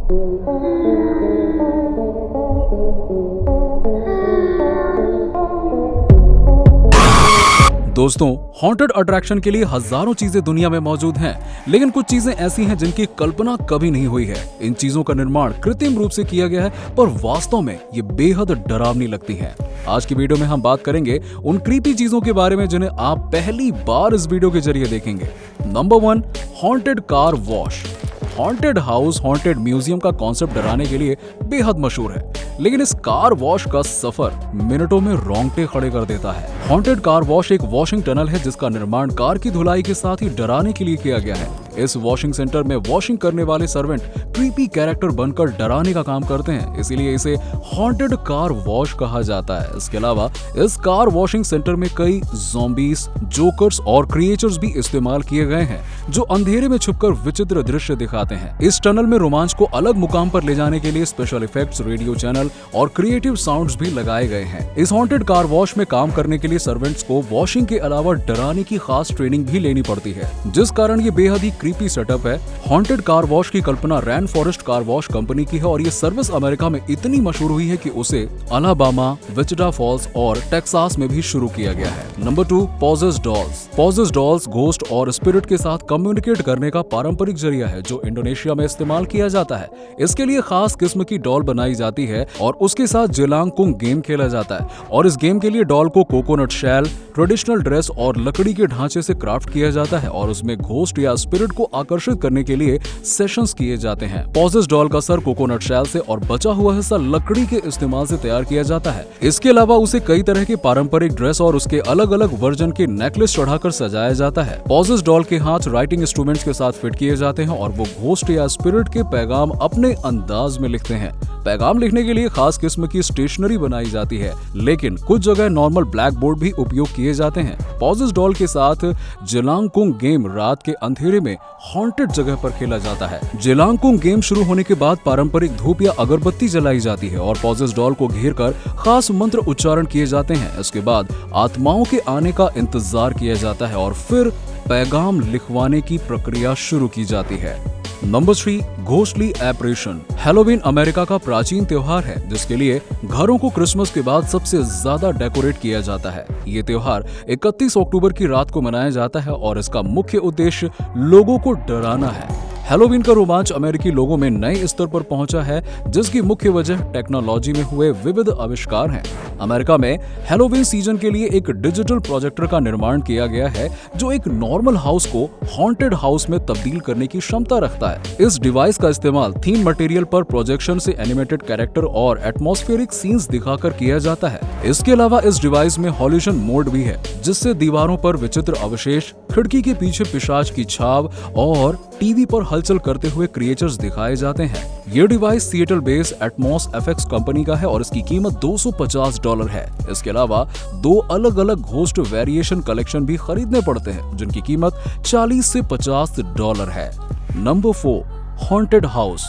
दोस्तों, haunted attraction के लिए हजारों चीजें दुनिया में मौजूद हैं, लेकिन कुछ चीजें ऐसी हैं जिनकी कल्पना कभी नहीं हुई है। इन चीजों का निर्माण कृत्रिम रूप से किया गया है, पर वास्तव में ये बेहद डरावनी लगती हैं। आज की वीडियो में हम बात करेंगे उन क्रीपी चीजों के बारे में जिन्हें आप पहली बार इस वीडियो के जरिए देखेंगे। Number 1, haunted car wash. Haunted house, haunted museum का कॉन्सेप्ट डराने के लिए बेहद मशहूर है, लेकिन इस कार वॉश का सफर मिनटों में रोंगटे खड़े कर देता है। हॉन्टेड कार वॉश एक वॉशिंग टनल है जिसका निर्माण कार की धुलाई के साथ ही डराने के लिए किया गया है। इस वॉशिंग सेंटर में वॉशिंग करने वाले सर्वेंट क्रीपी कैरेक्टर बनकर डराने का काम करते हैं, इसीलिए इसे हॉन्टेड कार वॉश कहा जाता है। इसके अलावा इस कार वॉशिंग सेंटर में कई ज़ॉम्बीज, जोकर्स और क्रिएचर्स भी इस्तेमाल किए गए हैं जो अंधेरे में छुपकर विचित्र दृश्य दिखाते हैं। इस टनल में रोमांच को अलग मुकाम पर ले जाने के लिए स्पेशल इफेक्ट्स, रेडियो चैनल और क्रिएटिव साउंड्स भी लगाए गए हैं। इस हॉन्टेड कार वॉश में काम करने के लिए सर्वेंट्स को वॉशिंग के अलावा डराने की खास ट्रेनिंग भी लेनी पड़ती है, जिस कारण ये बेहद ही क्रीपी सेटअप है। हॉन्टेड कार वॉश की कल्पना रैन फॉरेस्ट कार वॉश कंपनी की है और ये सर्विस अमेरिका में इतनी मशहूर हुई है कि उसे अलाबामा, विचिटा फॉल्स और टेक्सास में भी शुरू किया गया है। Number 2, possessed dolls. Possessed dolls ghost और स्पिरिट के साथ कम्युनिकेट करने का पारंपरिक जरिया है जो इंडोनेशिया में इस्तेमाल किया जाता है। इसके लिए खास किस्म की डॉल बनाई जाती है और उसके साथ जेलांगकुंग गेम खेला जाता है और इस गेम के लिए डॉल को कोकोनट शेल, ट्रेडिशनल ड्रेस और लकड़ी के ढांचे से क्राफ्ट किया जाता है और उसमें घोस्ट या स्पिरिट को आकर्षित करने के लिए सेशंस किए जाते हैं। पॉजेस्ड डॉल का सर कोकोनट शेल से और बचा हुआ हिस्सा लकड़ी के इस्तेमाल से तैयार किया जाता है। इसके अलावा उसे कई तरह के पारंपरिक ड्रेस और उसके अलग अलग वर्जन के नेकलेस चढ़ाकर सजाया जाता है। पॉजेस्ड डॉल के हाथ राइटिंग इंस्ट्रूमेंट्स के साथ फिट किए जाते हैं और वो घोस्ट या स्पिरिट के पैगाम अपने अंदाज में लिखते हैं। पैगाम लिखने के लिए खास किस्म की स्टेशनरी बनाई जाती है, लेकिन कुछ जगह नॉर्मल ब्लैक बोर्ड भी उपयोग किए जाते हैं। पॉजेस्ड डॉल के साथ जेलांगकुंग गेम रात के अंधेरे में हॉन्टेड जगह पर खेला जाता है। जेलांगकुंग गेम शुरू होने के बाद पारंपरिक धूप या अगरबत्ती जलाई जाती है और पॉजेस्ड डॉल को घेर कर खास मंत्र उच्चारण किए जाते हैं। इसके बाद आत्माओं के आने का इंतजार किया जाता है और फिर पैगाम लिखवाने की प्रक्रिया शुरू की जाती है। Number 3, ghostly apparition. Halloween America का प्राचीन त्योहार है जिसके लिए घरों को क्रिसमस के बाद सबसे ज्यादा डेकोरेट किया जाता है। ये त्योहार 31 अक्टूबर की रात को मनाया जाता है और इसका मुख्य उद्देश्य लोगों को डराना है। हैलोवीन का रोमांच अमेरिकी लोगों में नए स्तर पर पहुंचा है, जिसकी मुख्य वजह टेक्नोलॉजी में हुए विविध आविष्कार हैं। अमेरिका में हैलोवीन सीजन के लिए एक डिजिटल प्रोजेक्टर का निर्माण किया गया है जो एक नॉर्मल हाउस को हॉन्टेड हाउस में तब्दील करने की क्षमता रखता है। इस डिवाइस का इस्तेमाल थीम मटेरियल पर प्रोजेक्शन से एनिमेटेड कैरेक्टर और एटमॉस्फेरिक सीन्स दिखाकर किया जाता है। इसके अलावा इस डिवाइस में हॉल्यूशन मोड भी है, जिससे दीवारों पर विचित्र अवशेष, खिड़की के पीछे पिशाच की छाप और टीवी पर हलचल करते हुए क्रिएचर्स दिखाए जाते हैं। ये device Seattle based Atmos FX company का है और इसकी कीमत $250 है। इसके अलावा 2 अलग अलग घोस्ट वेरिएशन कलेक्शन भी खरीदने पड़ते हैं जिनकी कीमत $40 से $50 है। Number 4, haunted house.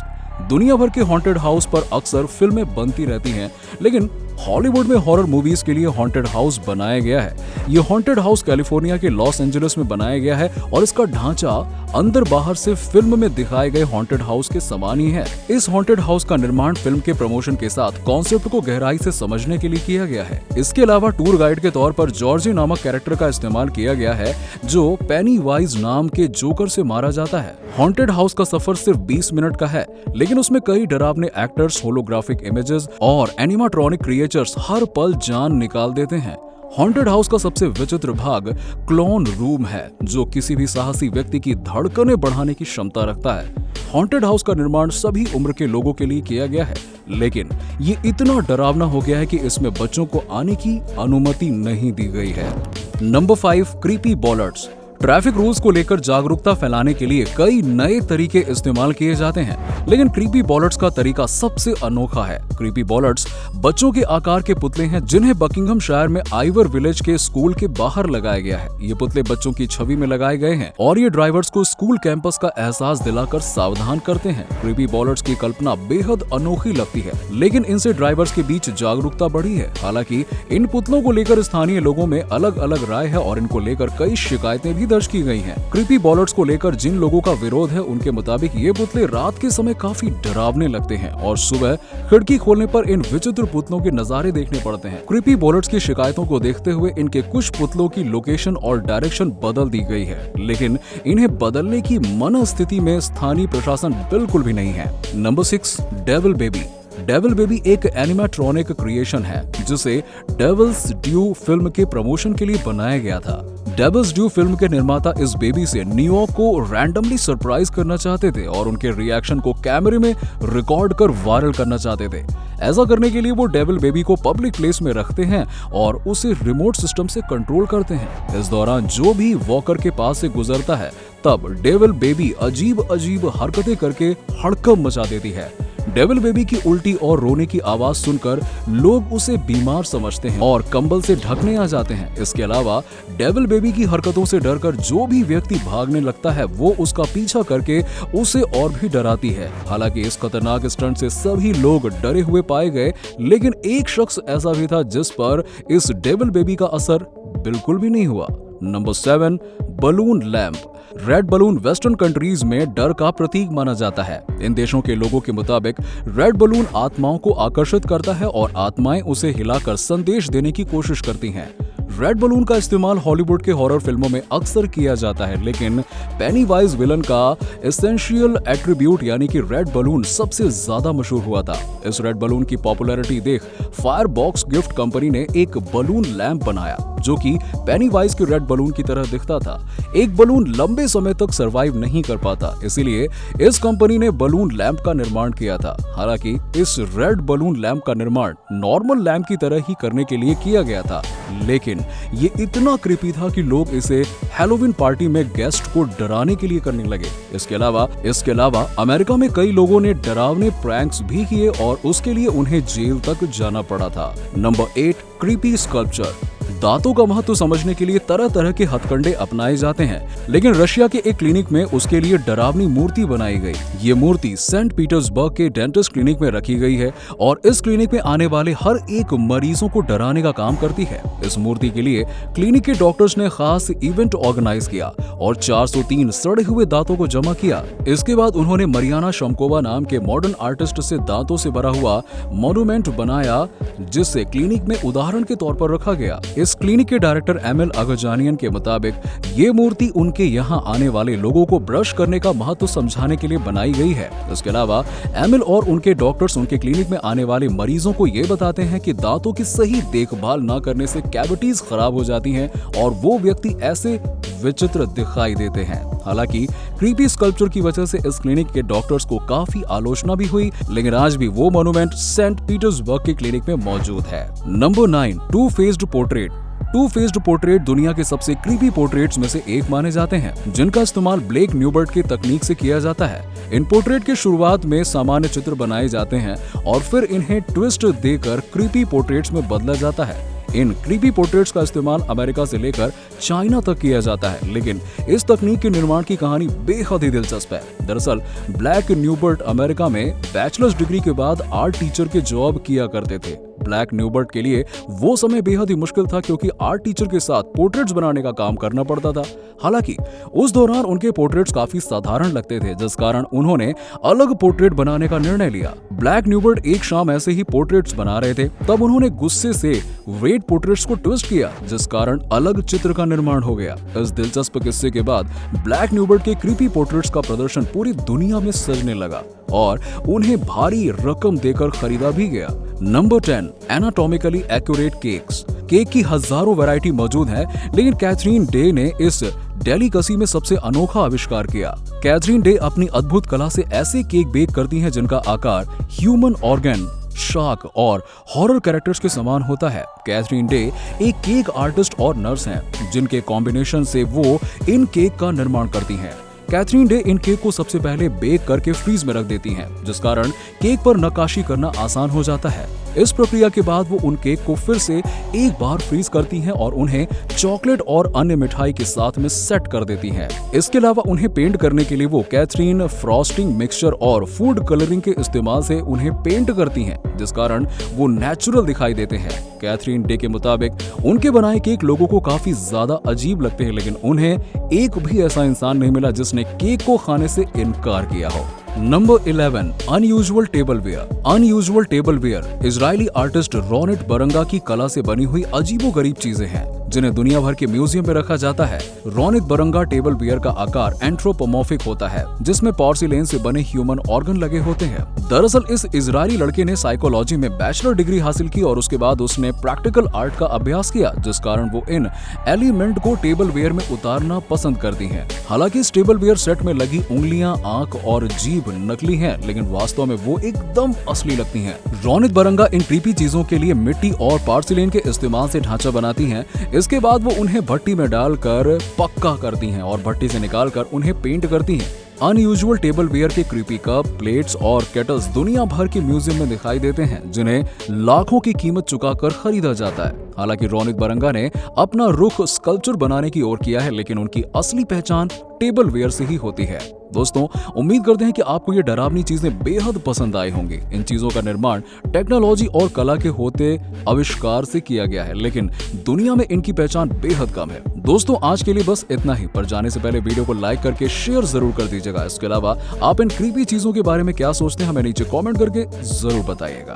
दुनिया भर के हॉन्टेड हाउस पर अक्सर फिल्में बनती रहती हैं, लेकिन हॉलीवुड में हॉरर मूवीज के लिए हॉन्टेड हाउस बनाया गया है। ये हॉन्टेड हाउस कैलिफोर्निया के लॉस एंजलिस में बनाया गया है और इसका ढांचा अंदर बाहर से फिल्म में दिखाए गए हॉन्टेड हाउस के समान ही है। इस हॉन्टेड हाउस का निर्माण फिल्म के प्रमोशन के साथ कॉन्सेप्ट को गहराई से समझने के लिए किया गया है। इसके अलावा टूर गाइड के तौर पर जॉर्जी नामक कैरेक्टर का इस्तेमाल किया गया है जो पेनीवाइज नाम के जोकर से मारा जाता है। हॉन्टेड हाउस का सफर सिर्फ 20 मिनट का है, लेकिन उसमें कई डरावने एक्टर्स, होलोग्राफिक इमेजेस और एनिमाट्रॉनिक क्रिएचर्स हर पल जान निकाल देते हैं। हॉन्टेड हाउस का सबसे विचित्र भाग क्लोन रूम है जो किसी भी साहसी व्यक्ति की धड़कनें बढ़ाने की क्षमता रखता है। हॉन्टेड हाउस का निर्माण सभी उम्र के लोगों के लिए किया गया है, लेकिन ये इतना डरावना हो गया है कि इसमें बच्चों को आने की अनुमति नहीं दी गई है। नंबर 5, क्रीपी बॉलर्ड्स। ट्रैफिक रूल्स को लेकर जागरूकता फैलाने के लिए कई नए तरीके इस्तेमाल किए जाते हैं, लेकिन क्रीपी बॉलर्ड्स का तरीका सबसे अनोखा है। क्रीपी बॉलर्ड्स बच्चों के आकार के पुतले हैं जिन्हें बकिंघम शायर में आइवर विलेज के स्कूल के बाहर लगाया गया है। ये पुतले बच्चों की छवि में लगाए गए हैं और ये ड्राइवर्स को स्कूल कैंपस का एहसास दिलाकर सावधान करते हैं। क्रीपी बॉलर्ड्स की कल्पना बेहद अनोखी लगती है, लेकिन इनसे ड्राइवर्स के बीच जागरूकता बढ़ी है। हालांकि इन पुतलों को लेकर स्थानीय लोगों में अलग अलग राय है और इनको लेकर कई शिकायतें भी दर्ज की गई हैं। क्रीपी बॉलर्स को लेकर जिन लोगों का विरोध है उनके मुताबिक ये पुतले रात के समय काफी डरावने लगते हैं और सुबह खिड़की खोलने पर इन विचित्र पुतलों के नजारे देखने पड़ते हैं। क्रीपी बॉलर्स की शिकायतों को देखते हुए इनके कुछ पुतलों की लोकेशन और डायरेक्शन बदल दी गई है, लेकिन इन्हें बदलने की मनस्थिति में स्थानीय प्रशासन बिल्कुल भी नहीं है। Number 6, devil baby. Devil baby एक एनिमेट्रॉनिक क्रिएशन है जिसे डेविल्स ड्यू फिल्म के प्रमोशन के लिए बनाया गया था। डेविल्स ड्यू फिल्म के निर्माता इस बेबी से न्यूयॉर्क को रैंडमली सरप्राइज करना चाहते थे और उनके रिएक्शन को कैमरे में रिकॉर्ड कर वायरल करना चाहते थे। ऐसा करने के लिए वो डेविल बेबी को पब्लिक प्लेस में रखते हैं और उसे रिमोट सिस्टम से कंट्रोल करते हैं। इस दौरान जो भी वॉकर के पास से गुजरता है तब डेविल बेबी अजीब अजीब हरकतें करके हड़कंप मचा देती है। डेविल बेबी की उल्टी और रोने की आवाज सुनकर लोग उसे बीमार समझते हैं और कंबल से ढकने आ जाते हैं। इसके अलावा डेविल बेबी की हरकतों से डरकर जो भी व्यक्ति भागने लगता है वो उसका पीछा करके उसे और भी डराती है। हालांकि इस खतरनाक स्टंट से सभी लोग डरे हुए पाए गए, लेकिन एक शख्स ऐसा भी था जिस पर इस डेविल बेबी का असर बिल्कुल भी नहीं हुआ। Number 7, balloon lamp. Red balloon western countries में डर का प्रतीक माना जाता है। इन देशों के लोगों के मुताबिक रेड बलून आत्माओं को आकर्षित करता है और आत्माएं उसे हिलाकर संदेश देने की कोशिश करती हैं। रेड बलून का इस्तेमाल हॉलीवुड के हॉरर फिल्मों में अक्सर किया जाता है, लेकिन पेनीवाइज विलन का एसेंशियल एट्रीब्यूट यानी कि रेड बलून सबसे ज्यादा मशहूर हुआ था। इस रेड बलून की पॉपुलैरिटी देख फायरबॉक्स गिफ्ट कंपनी ने एक बलून लैंप बनाया जो कि पेनीवाइज के रेड बलून की तरह दिखता था। एक बलून लंबे समय तक सरवाइव नहीं कर पाता, इसीलिए इस कंपनी ने बलून लैंप का निर्माण किया था। हालांकि इस रेड बलून लैंप का निर्माण नॉर्मल लैंप की तरह ही करने के लिए किया गया था, लेकिन ये इतना क्रीपी था कि लोग इसे हैलोवीन पार्टी में गेस्ट को डराने के लिए करने लगे। इसके अलावा अमेरिका में कई लोगों ने डरावने प्रैंक्स भी किए और उसके लिए उन्हें जेल तक जाना पड़ा था। Number 8, creepy sculpture. दांतों का महत्व समझने के लिए तरह तरह के हथकंडे अपनाए जाते हैं, लेकिन रशिया के एक क्लिनिक में उसके लिए डरावनी मूर्ति बनाई गई। ये मूर्ति सेंट पीटर्सबर्ग के डेंटिस्ट क्लिनिक में रखी गई है और इस क्लिनिक में आने वाले हर एक मरीजों को डराने का काम करती है। इस मूर्ति के लिए क्लिनिक के डॉक्टर्स ने खास इवेंट ऑर्गेनाइज किया और 403 सड़े हुए दांतों को जमा किया। इसके बाद उन्होंने मरियाना शमकोवा नाम के मॉडर्न आर्टिस्ट से दांतों से भरा हुआ मॉन्यूमेंट बनाया, जिसे क्लिनिक में उदाहरण के तौर पर रखा गया। इस क्लिनिक के डायरेक्टर एमिल अगजानियन के मुताबिक ये मूर्ति उनके यहाँ आने वाले लोगों को ब्रश करने का महत्व समझाने के लिए बनाई गई है। इसके अलावा एमिल और उनके डॉक्टर्स उनके क्लिनिक में आने वाले मरीजों को ये बताते हैं कि दांतों की सही देखभाल न करने से कैविटीज खराब हो जाती हैं और वो व्यक्ति ऐसे विचित्र दिखाई देते हैं। हालांकि क्रीपी स्कल्पचर की वजह से इस क्लिनिक के डॉक्टर्स को काफी आलोचना भी हुई, लेकिन आज भी वो मॉन्यूमेंट सेंट पीटर्सबर्ग के क्लिनिक में मौजूद है। Number 9, two faced portrait. Two faced portrait दुनिया के सबसे क्रीपी पोर्ट्रेट्स में से एक माने जाते हैं, जिनका इस्तेमाल ब्लेक न्यूबर्ट की तकनीक से किया जाता है। इन पोर्ट्रेट के शुरुआत में सामान्य चित्र बनाए जाते हैं और फिर इन्हें ट्विस्ट देकर क्रीपी पोर्ट्रेट्स में बदला जाता है। इन क्रीपी पोर्ट्रेट्स का इस्तेमाल अमेरिका से लेकर चाइना तक किया जाता है, लेकिन इस तकनीक के निर्माण की कहानी बेहद ही दिलचस्प है। दरअसल ब्लैक न्यूबर्ट अमेरिका में बैचलर्स डिग्री के बाद आर्ट टीचर के जॉब किया करते थे। ब्लैक न्यूबर्ट के लिए वो समय बेहद ही मुश्किल था क्योंकि आर्ट टीचर के साथ पोर्ट्रेट्स बनाने का काम करना पड़ता था। हालांकि उस दौरान उनके पोर्ट्रेट्स काफी साधारण लगते थे, जिस कारण उन्होंने अलग पोर्ट्रेट बनाने का निर्णय लिया। ब्लैक न्यूबर्ट एक शाम ऐसे ही पोर्ट्रेट्स बना रहे थे, तब उन्होंने गुस्से से रेड पोर्ट्रेट्स को ट्विस्ट किया, जिस कारण अलग चित्र का निर्माण हो गया। इस दिलचस्प किस्से के बाद ब्लैक न्यूबर्ट के क्रीपी पोर्ट्रेट्स का प्रदर्शन पूरी दुनिया में सजने लगा और उन्हें भारी रकम देकर खरीदा भी गया। Number 10, anatomically accurate cakes. Cake की हजारों वैरायटी मौजूद है, लेकिन कैथरीन डे ने इस डेलिकेसी में सबसे अनोखा आविष्कार किया। कैथरीन डे अपनी अद्भुत कला से ऐसे केक बेक करती हैं जिनका आकार ह्यूमन ऑर्गन, शार्क और हॉरर कैरेक्टर्स के समान होता है। कैथरीन डे एक केक आर्टिस्ट और नर्स हैं, जिनके कॉम्बिनेशन से वो इन केक का निर्माण करती हैं। कैथरीन डे इन केक को सबसे पहले बेक करके फ्रीज में रख देती हैं, जिस कारण केक पर नक्काशी करना आसान हो जाता है। इस प्रक्रिया के बाद वो उन केक को फिर से एक बार फ्रीज करती हैं और उन्हें चॉकलेट और अन्य मिठाई के साथ में सेट कर देती हैं। इसके अलावा उन्हें पेंट करने के लिए वो कैथरीन फ्रॉस्टिंग मिक्सचर और फूड कलरिंग के इस्तेमाल से उन्हें पेंट करती हैं, जिस कारण वो नेचुरल दिखाई देते हैं। कैथरीन डे के मुताबिक उनके बनाए केक लोगों को काफी ज्यादा अजीब लगते हैं, लेकिन उन्हें एक भी ऐसा इंसान नहीं मिला जिसने केक को खाने से इनकार किया हो। Number 11, unusual tableware. Unusual tableware Israeli artist Ronit Baranga की कला से बनी हुई अजीबोगरीब चीजें हैं जिन्हें दुनिया भर के म्यूजियम में रखा जाता है। रोनित बरंगा टेबल वेयर का आकार एंथ्रोपोमॉर्फिक होता है, जिसमें पोर्सिलेन से बने ह्यूमन ऑर्गन लगे होते हैं। दरअसल इस इजरायली लड़के ने साइकोलॉजी में बैचलर डिग्री हासिल की और उसके बाद उसने प्रैक्टिकल आर्ट का अभ्यास किया, जिस कारण वो इन एलिमेंट को टेबल वेयर में उतारना पसंद करती हैं। हालांकि इस टेबल वेयर सेट में लगी उंगलियां, आंख और जीभ नकली हैं, लेकिन वास्तव में वो एकदम असली लगती हैं। रोनित बरंगा इन क्रीपी चीजों के लिए मिट्टी और पोर्सिलेन के इस्तेमाल से ढांचा बनाती हैं। इसके बाद वो उन्हें भट्टी में डालकर पक्का करती हैं और भट्टी से निकालकर उन्हें पेंट करती हैं। अनयूजुअल टेबल वेयर के क्रीपी कप, प्लेट्स और केटल्स दुनिया भर के म्यूजियम में दिखाई देते हैं, जिन्हें लाखों की कीमत चुकाकर खरीदा जाता है। हालांकि रोनित बरंगा ने अपना रुख स्कल्पचर बनाने की ओर किया है, लेकिन उनकी असली पहचान टेबल वेयर से ही होती है। दोस्तों, उम्मीद करते हैं कि आपको ये डरावनी चीजें बेहद पसंद आई होंगी। इन चीजों का निर्माण टेक्नोलॉजी और कला के होते आविष्कार से किया गया है, लेकिन दुनिया में इनकी पहचान बेहद कम है। दोस्तों, आज के लिए बस इतना ही, पर जाने से पहले वीडियो को लाइक करके शेयर जरूर कर दीजिएगा। इसके अलावा आप इन क्रीपी चीजों के बारे में क्या सोचते हैं, हमें नीचे कॉमेंट करके जरूर बताइएगा।